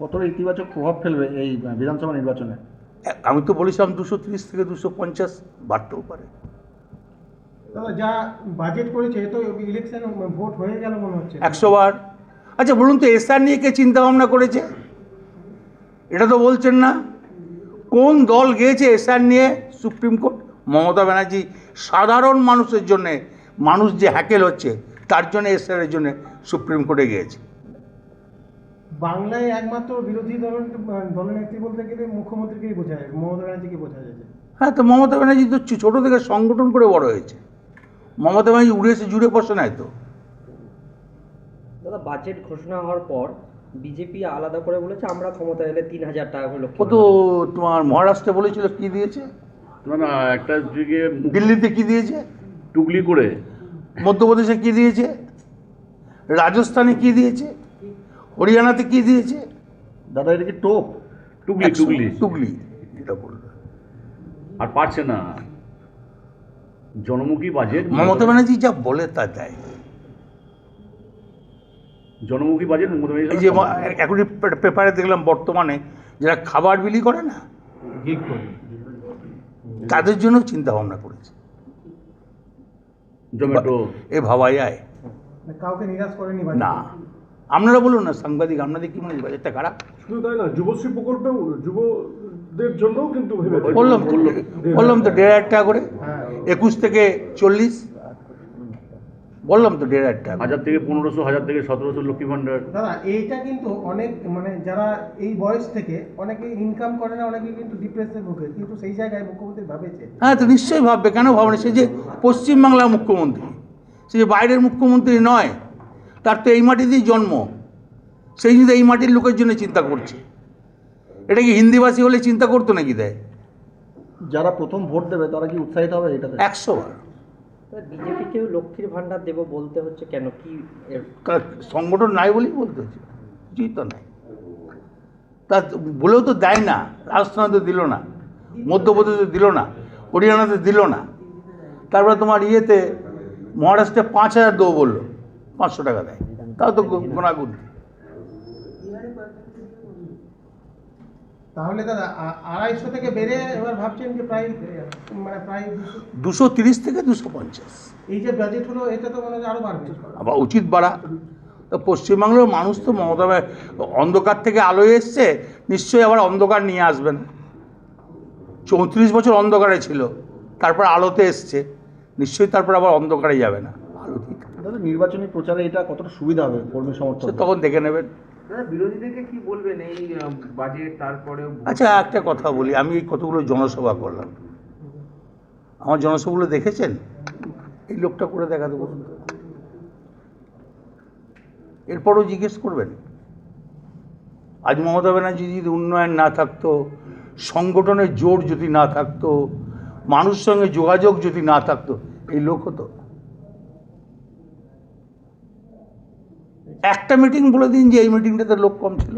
কতটা ইতিবাচক প্রভাব ফেলবে এই বিধানসভা নির্বাচনে? আমি তো বলেছিলাম 230 থেকে 250 বাড়তেও পারে। দাদা যা বাজেট করেছে এ তো ইলেকশন ভোট হয়ে গেল মনে হচ্ছে 100 বার। আচ্ছা বলুন তো, এসআর নিয়ে কে চিন্তা ভাবনা করেছে? এটা তো বলছেন না। কোন দল গিয়েছে এসআর নিয়ে সুপ্রিম কোর্ট? মমতা ব্যানার্জি সাধারণ মানুষের জন্যে, মানুষ যে হ্যাকেল হচ্ছে তার জন্য এসআরের জন্য সুপ্রিম কোর্টে গিয়েছে। বাংলায় একমাত্র বিরোধী দলনেত্রী বলতে গেলে মুখ্যমন্ত্রীকেই বোঝা যায়, মমতা ব্যানার্জিকে বোঝা যায়। হ্যাঁ, তো মমতা ব্যানার্জি তো ছোটো থেকে সংগঠন করে বড় হয়েছে। মমতা ব্যানার্জি উড়েছে জুড়ে বসে নাই তো। দাদা বাজেট ঘোষণা হওয়ার পর বিজেপি আলাদা করে বলেছে আমরা ক্ষমতা এলে 3000 টাকা করে লক্ষ্য ও তো তোমার মহারাষ্ট্রে বলেছিল কি দিয়েছে, না না, একটা দিকে দিল্লিতে কি দিয়েছে, টুকলি করে, মধ্যপ্রদেশে কি দিয়েছে, রাজস্থানে কি দিয়েছে, হরিয়ানাতে কি দিয়েছে। দাদা এটা কি টোপ? টুকলি টুকলি টুকলি এটা বলবে। আর পারছে না। জনমুখী বাজেট, মমতা ব্যানার্জি যা বলে তা দেয়। জনমুখী বাজেট মমতা এই ব্যানার্জি যে এখন পেপারে দেখলাম বর্তমানে যারা খাবার বিলি করে না, তাদের জন্য চিন্তা ভাবনা করেছে। জোম্যাটো এ ভাবা যায় কাউকে নিরাশ করেনি না। আপনারা বলুন না, সাংবাদিক, আপনাদের কি মনে হয় বাজেটটা খারাপ? শুধু তাই না, যুবশ্রী প্রকল্পেও যুবদের জন্যও কিন্তু ভেবেছে। বললাম তো 1,500 টাকা করে, 21 থেকে 40, বললাম তো 1,500 টাকা। 1000 থেকে 1500, 1000 থেকে 1700 লক্ষ্মী ভান্ডার। দাদা এইটা কিন্তু অনেক মানে যারা এই বয়স থেকে অনেকে ইনকাম করে না, অনেকে কিন্তু ডিপ্রেশনে ভোগে, কিন্তু সেই জায়গায় মুখ্যমন্ত্রী ভাবেছে। হ্যাঁ, তো নিশ্চয়ই ভাববে, কেন ভাববে? সে যে পশ্চিমবাংলার মুখ্যমন্ত্রী, সে যে বাইরের মুখ্যমন্ত্রী নয়, তার তো এই মাটিতেই জন্ম। সেই যদি এই মাটির লোকের জন্য চিন্তা করছে, এটা কি হিন্দিভাষী হলে চিন্তা করতো নাকি? দেয় যারা প্রথম ভোট দেবে তারা কি উৎসাহিত হবে এটাতে? 100 বার। বিজেপিকেও লক্ষ্মীর ভান্ডার দেবো বলতে হচ্ছে কেন? কি এর সংগঠন নাই বলেই বলতে হচ্ছে, কিছুই তো নাই। তা বলেও তো দেয় না। রাজস্থানে তো দিল না, মধ্যপ্রদেশে দিল না, হরিয়ানাতে দিল না। তারপরে তোমার ইয়েতে মহারাষ্ট্রে 5000 দেবো বললো, 500 টাকা দেয়, তাও তো গোনাগুনি। তাহলে দাদা 250 থেকে বেড়ে এবার ভাবছেন যে প্রায় মানে প্রায় 230 থেকে 250। এই যে বাজেট হলো এটা তো মনে হয় আরো বাড়বে। আবার উচিত বাড়া। তো পশ্চিমবাংলার মানুষ তো মমতা অন্ধকার থেকে আলোয় এসছে, নিশ্চয়ই আবার অন্ধকার নিয়ে আসবেন। 34 বছর অন্ধকারে ছিল, তারপর আলোতে এসছে, নিশ্চয়ই তারপর আবার অন্ধকারে যাবে না, আলোতেই থাকবে। দাদা নির্বাচনী প্রচারে এটা কতটা সুবিধা হবে কর্মী সমর্থক? তখন দেখে নেবেন। বিরোধীদেরকে কি বলবেন এই বাজেট তারপরেও? আচ্ছা একটা কথা বলি, আমি এই কতগুলো জনসভা করলাম, আমার জনসভাগুলো দেখেছেন? এই লোকটা করে দেখাতে বলুন, এরপরও জিজ্ঞেস করবেন। আজ মমতা ব্যানার্জি যদি উন্নয়ন না থাকতো, সংগঠনের জোর যদি না থাকতো, মানুষের সঙ্গে যোগাযোগ যদি না থাকতো, এই লোক হতো? একটা মিটিং বলে দিন যে এই মিটিংটাতে লোক কম ছিল।